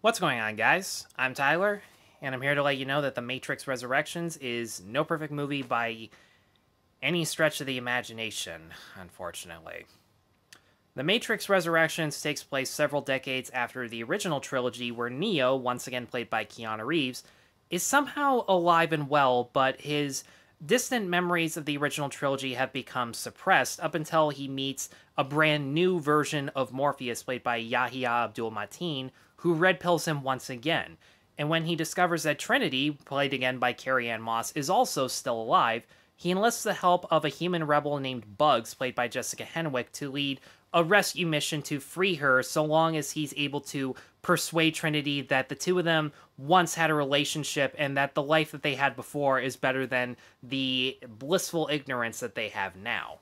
What's going on, guys? I'm Tyler, and I'm here to let you know that The Matrix Resurrections is no perfect movie by any stretch of the imagination, unfortunately. The Matrix Resurrections takes place several decades after the original trilogy, where Neo, once again played by Keanu Reeves, is somehow alive and well, but his distant memories of the original trilogy have become suppressed up until he meets a brand new version of Morpheus, played by Yahya Abdul-Mateen, who red pills him once again. And when he discovers that Trinity, played again by Carrie-Anne Moss, is also still alive, he enlists the help of a human rebel named Bugs, played by Jessica Henwick, to lead a rescue mission to free her, so long as he's able to persuade Trinity that the two of them once had a relationship and that the life that they had before is better than the blissful ignorance that they have now.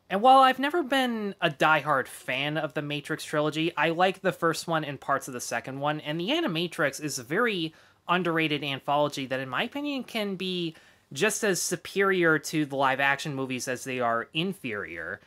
And while I've never been a diehard fan of the Matrix trilogy, I like the first one and parts of the second one, and the Animatrix is a very underrated anthology that, in my opinion, can be just as superior to the live-action movies as they are inferior.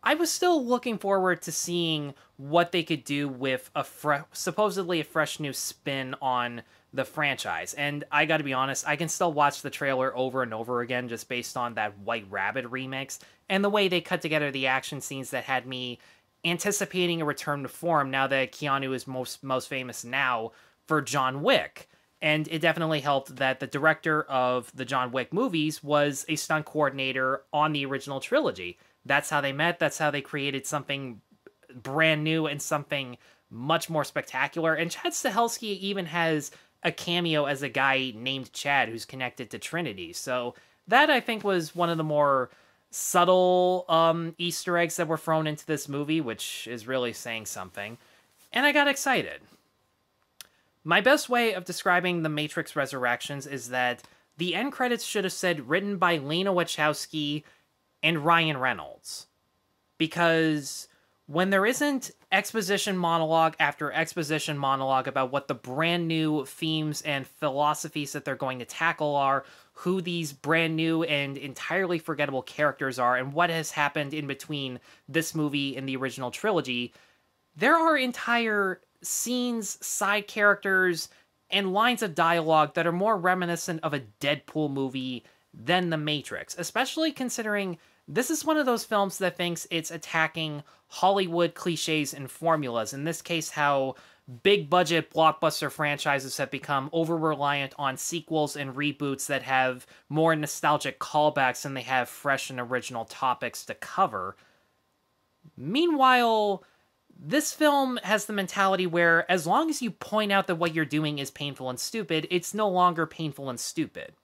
I was still looking forward to seeing what they could do with a supposedly a fresh new spin on the franchise. And I gotta be honest, I can still watch the trailer over and over again just based on that White Rabbit remix and the way they cut together the action scenes that had me anticipating a return to form now that Keanu is most famous now for John Wick. And it definitely helped that the director of the John Wick movies was a stunt coordinator on the original trilogy. That's how they met, that's how they created something brand new and something much more spectacular. And Chad Stahelski even has a cameo as a guy named Chad who's connected to Trinity. So that, I think, was one of the more subtle Easter eggs that were thrown into this movie, which is really saying something. And I got excited. My best way of describing The Matrix Resurrections is that the end credits should have said written by Lana Wachowski and Ryan Reynolds. Because when there isn't exposition monologue after exposition monologue about what the brand new themes and philosophies that they're going to tackle are, who these brand new and entirely forgettable characters are, and what has happened in between this movie and the original trilogy, there are entire scenes, side characters, and lines of dialogue that are more reminiscent of a Deadpool movie than The Matrix, especially considering this is one of those films that thinks it's attacking Hollywood cliches and formulas. In this case, how big-budget blockbuster franchises have become over-reliant on sequels and reboots that have more nostalgic callbacks than they have fresh and original topics to cover. Meanwhile, this film has the mentality where as long as you point out that what you're doing is painful and stupid, it's no longer painful and stupid.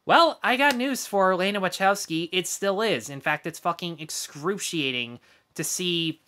Well, I got news for Lana Wachowski. It still is. In fact, it's fucking excruciating to see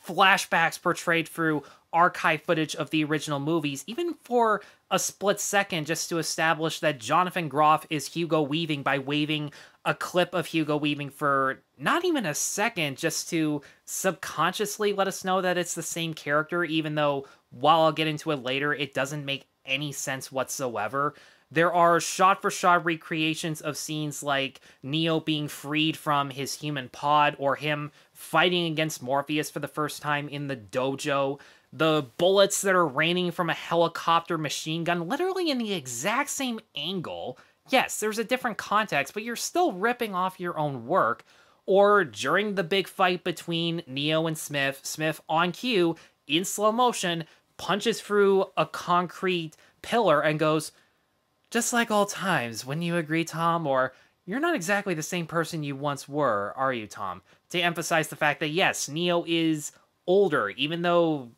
flashbacks portrayed through archive footage of the original movies, even for a split second, just to establish that Jonathan Groff is Hugo Weaving by waving a clip of Hugo Weaving for not even a second, just to subconsciously let us know that it's the same character, even though, while I'll get into it later, it doesn't make any sense whatsoever. There are shot-for-shot recreations of scenes like Neo being freed from his human pod, or him fighting against Morpheus for the first time in the dojo. The bullets that are raining from a helicopter machine gun, literally in the exact same angle. Yes, there's a different context, but you're still ripping off your own work. Or during the big fight between Neo and Smith, Smith on cue, in slow motion, punches through a concrete pillar and goes, "Just like all times, wouldn't you agree, Tom?" Or, "You're not exactly the same person you once were, are you, Tom?" To emphasize the fact that, yes, Neo is older, even though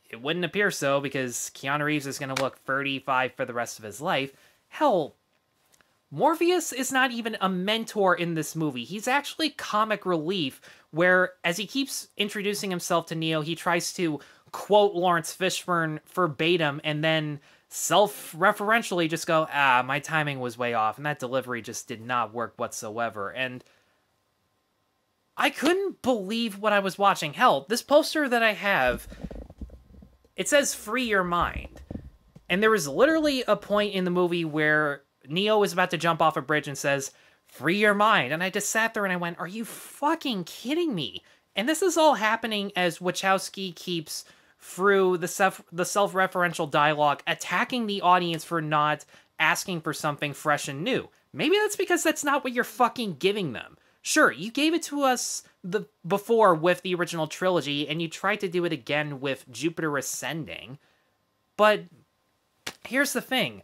it wouldn't appear so, because Keanu Reeves is going to look 35 for the rest of his life. Hell, Morpheus is not even a mentor in this movie. He's actually comic relief, where, as he keeps introducing himself to Neo, he tries to quote Lawrence Fishburne verbatim, and then self-referentially just go, my timing was way off, and that delivery just did not work whatsoever. And I couldn't believe what I was watching. Hell, this poster that I have, it says "free your mind." And there was literally a point in the movie where Neo is about to jump off a bridge and says, "Free your mind." And I just sat there and I went, are you fucking kidding me? And this is all happening as Wachowski keeps through the self-referential dialogue, attacking the audience for not asking for something fresh and new. Maybe that's because that's not what you're fucking giving them. Sure, you gave it to us before with the original trilogy, and you tried to do it again with Jupiter Ascending. But here's the thing.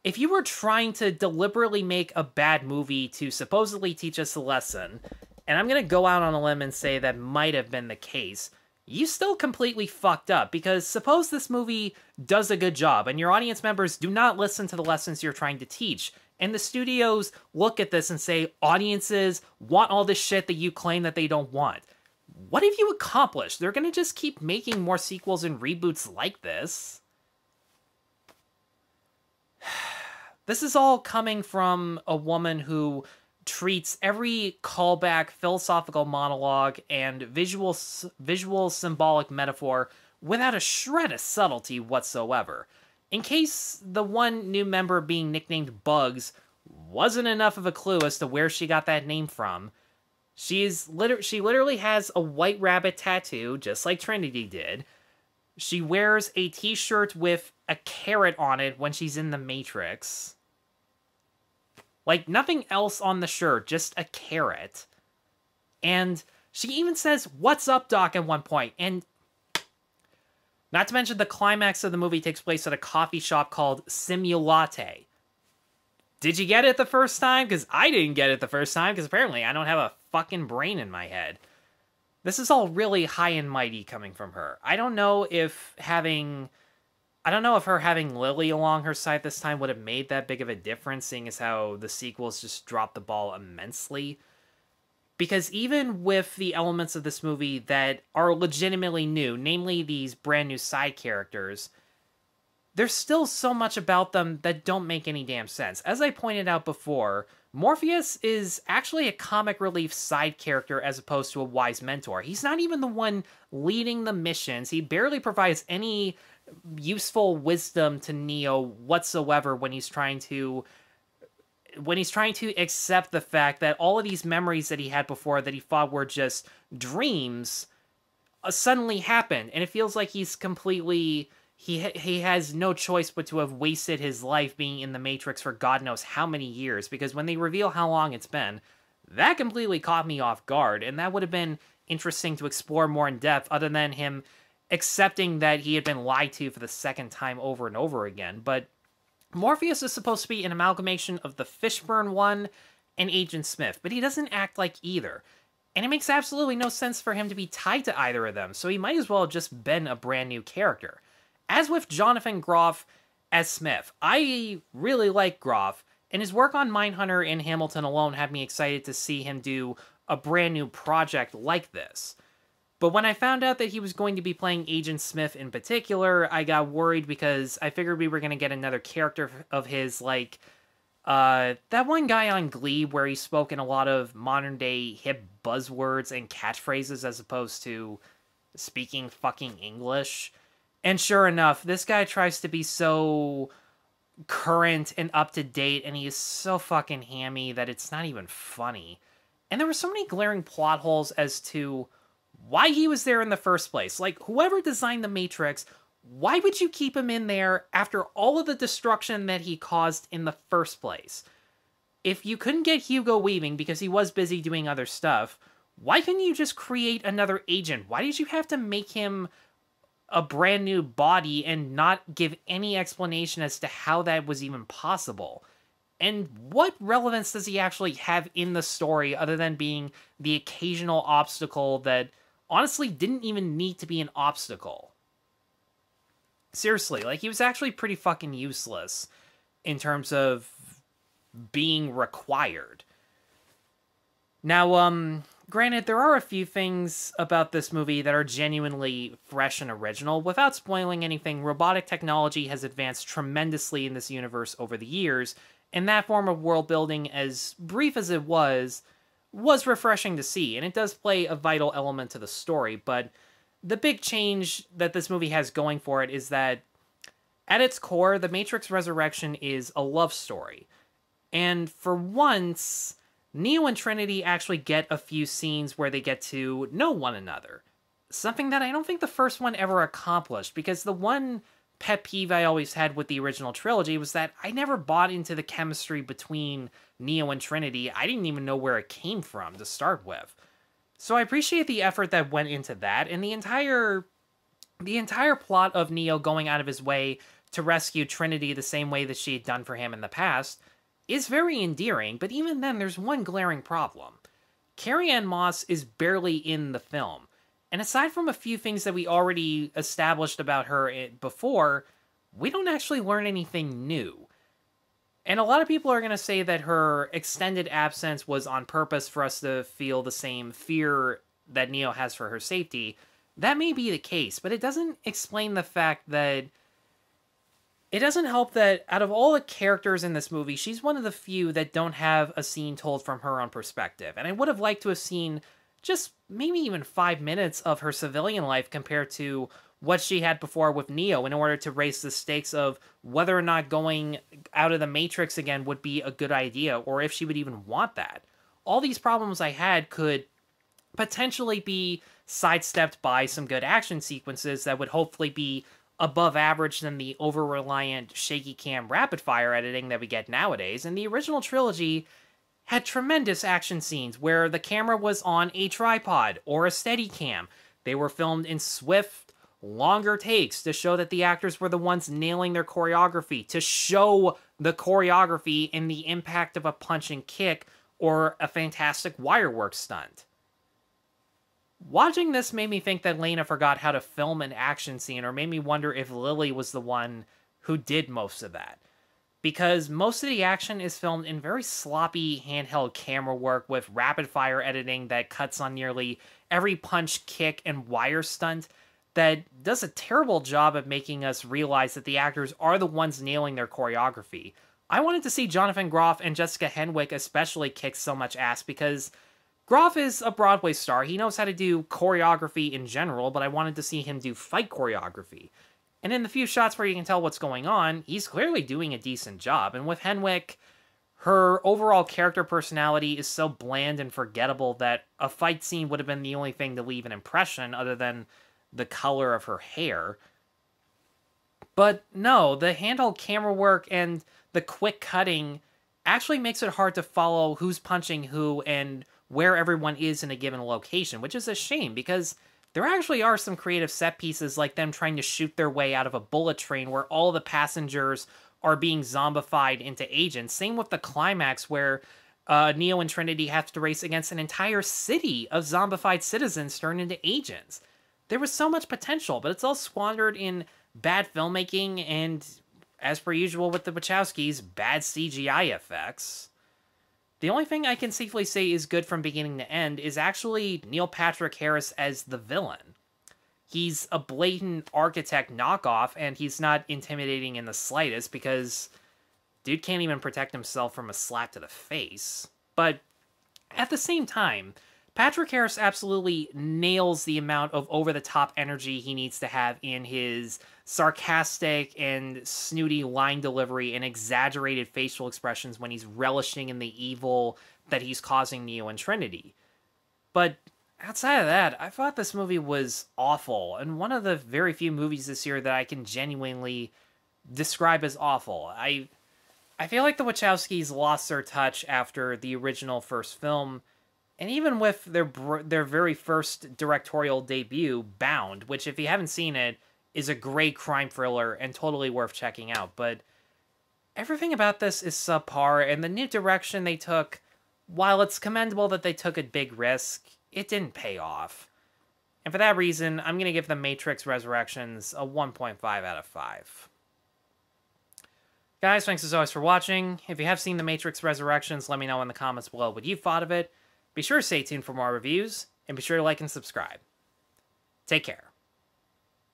If you were trying to deliberately make a bad movie to supposedly teach us a lesson, and I'm going to go out on a limb and say that might have been the case, you still completely fucked up, because suppose this movie does a good job, and your audience members do not listen to the lessons you're trying to teach, and the studios look at this and say, audiences want all this shit that you claim that they don't want. What have you accomplished? They're going to just keep making more sequels and reboots like this. This is all coming from a woman who treats every callback, philosophical monologue, and visual symbolic metaphor without a shred of subtlety whatsoever. In case the one new member being nicknamed Bugs wasn't enough of a clue as to where she got that name from, she literally has a white rabbit tattoo, just like Trinity did. She wears a t-shirt with a carrot on it when she's in the Matrix. Like, nothing else on the shirt, just a carrot. And she even says, "What's up, Doc?" at one point. And not to mention the climax of the movie takes place at a coffee shop called Simulate. Did you get it the first time? Because I didn't get it the first time, because apparently I don't have a fucking brain in my head. This is all really high and mighty coming from her. I don't know if her having Lily along her side this time would have made that big of a difference, seeing as how the sequels just dropped the ball immensely. Because even with the elements of this movie that are legitimately new, namely these brand new side characters, there's still so much about them that don't make any damn sense. As I pointed out before, Morpheus is actually a comic relief side character as opposed to a wise mentor. He's not even the one leading the missions. He barely provides any useful wisdom to Neo whatsoever when he's trying to accept the fact that all of these memories that he had before that he thought were just dreams suddenly happen, and it feels like he's completely he has no choice but to have wasted his life being in the Matrix for God knows how many years, because when they reveal how long it's been, that completely caught me off guard, and that would have been interesting to explore more in depth other than him accepting that he had been lied to for the second time over and over again. But Morpheus is supposed to be an amalgamation of the Fishburne one and Agent Smith, but he doesn't act like either. And it makes absolutely no sense for him to be tied to either of them, so he might as well have just been a brand new character. As with Jonathan Groff as Smith, I really like Groff, and his work on Mindhunter and Hamilton alone had me excited to see him do a brand new project like this. But when I found out that he was going to be playing Agent Smith in particular, I got worried because I figured we were going to get another character of his, like, that one guy on Glee where he spoke in a lot of modern-day hip buzzwords and catchphrases as opposed to speaking fucking English. And sure enough, this guy tries to be so current and up-to-date, and he is so fucking hammy that it's not even funny. And there were so many glaring plot holes as to why he was there in the first place. Like, whoever designed the Matrix, why would you keep him in there after all of the destruction that he caused in the first place? If you couldn't get Hugo Weaving because he was busy doing other stuff, why couldn't you just create another agent? Why did you have to make him a brand new body and not give any explanation as to how that was even possible? And what relevance does he actually have in the story other than being the occasional obstacle that honestly didn't even need to be an obstacle? Seriously, like, he was actually pretty fucking useless in terms of being required. Now, granted, there are a few things about this movie that are genuinely fresh and original. Without spoiling anything, robotic technology has advanced tremendously in this universe over the years, and that form of world building, as brief as it was refreshing to see, and it does play a vital element to the story. But the big change that this movie has going for it is that, at its core, The Matrix Resurrection is a love story. And for once, Neo and Trinity actually get a few scenes where they get to know one another. something that I don't think the first one ever accomplished, because the one pet peeve I always had with the original trilogy was that I never bought into the chemistry between Neo and Trinity. I didn't even know where it came from to start with. So I appreciate the effort that went into that, and the entire plot of Neo going out of his way to rescue Trinity the same way that she had done for him in the past is very endearing, but even then there's one glaring problem. Carrie-Anne Moss is barely in the film. And aside from a few things that we already established about her before, we don't actually learn anything new. And a lot of people are going to say that her extended absence was on purpose for us to feel the same fear that Neo has for her safety. That may be the case, but it doesn't explain the fact that... It doesn't help that out of all the characters in this movie, she's one of the few that don't have a scene told from her own perspective. And I would have liked to have seen just maybe even 5 minutes of her civilian life compared to what she had before with Neo in order to raise the stakes of whether or not going out of the Matrix again would be a good idea, or if she would even want that. All these problems I had could potentially be sidestepped by some good action sequences that would hopefully be above average than the over-reliant shaky cam rapid-fire editing that we get nowadays. And the original trilogy had tremendous action scenes where the camera was on a tripod or a steady cam. They were filmed in swift, longer takes to show that the actors were the ones nailing their choreography, to show the choreography in the impact of a punch and kick or a fantastic wirework stunt. Watching this made me think that Lana forgot how to film an action scene, or made me wonder if Lily was the one who did most of that. Because most of the action is filmed in very sloppy handheld camera work with rapid-fire editing that cuts on nearly every punch, kick, and wire stunt that does a terrible job at making us realize that the actors are the ones nailing their choreography. I wanted to see Jonathan Groff and Jessica Henwick especially kick so much ass because Groff is a Broadway star. He knows how to do choreography in general, but I wanted to see him do fight choreography. And in the few shots where you can tell what's going on, he's clearly doing a decent job. And with Henwick, her overall character personality is so bland and forgettable that a fight scene would have been the only thing to leave an impression other than the color of her hair. But no, the handheld camera work and the quick cutting actually makes it hard to follow who's punching who and where everyone is in a given location, which is a shame because there actually are some creative set pieces like them trying to shoot their way out of a bullet train where all the passengers are being zombified into agents. Same with the climax where Neo and Trinity have to race against an entire city of zombified citizens turned into agents. There was so much potential, but it's all squandered in bad filmmaking and, as per usual with the Wachowskis, bad CGI effects. The only thing I can safely say is good from beginning to end is actually Neil Patrick Harris as the villain. He's a blatant architect knockoff, and he's not intimidating in the slightest because dude can't even protect himself from a slap to the face. But at the same time, Patrick Harris absolutely nails the amount of over-the-top energy he needs to have in his sarcastic and snooty line delivery and exaggerated facial expressions when he's relishing in the evil that he's causing Neo and Trinity. But outside of that, I thought this movie was awful, and one of the very few movies this year that I can genuinely describe as awful. I feel like the Wachowskis lost their touch after the original first film, and even with their very first directorial debut, Bound, which if you haven't seen it, is a great crime thriller and totally worth checking out. But everything about this is subpar, and the new direction they took, while it's commendable that they took a big risk, it didn't pay off. And for that reason, I'm going to give The Matrix Resurrections a 1.5 out of 5. Guys, thanks as always for watching. If you have seen The Matrix Resurrections, let me know in the comments below what you thought of it. Be sure to stay tuned for more reviews, and be sure to like and subscribe. Take care.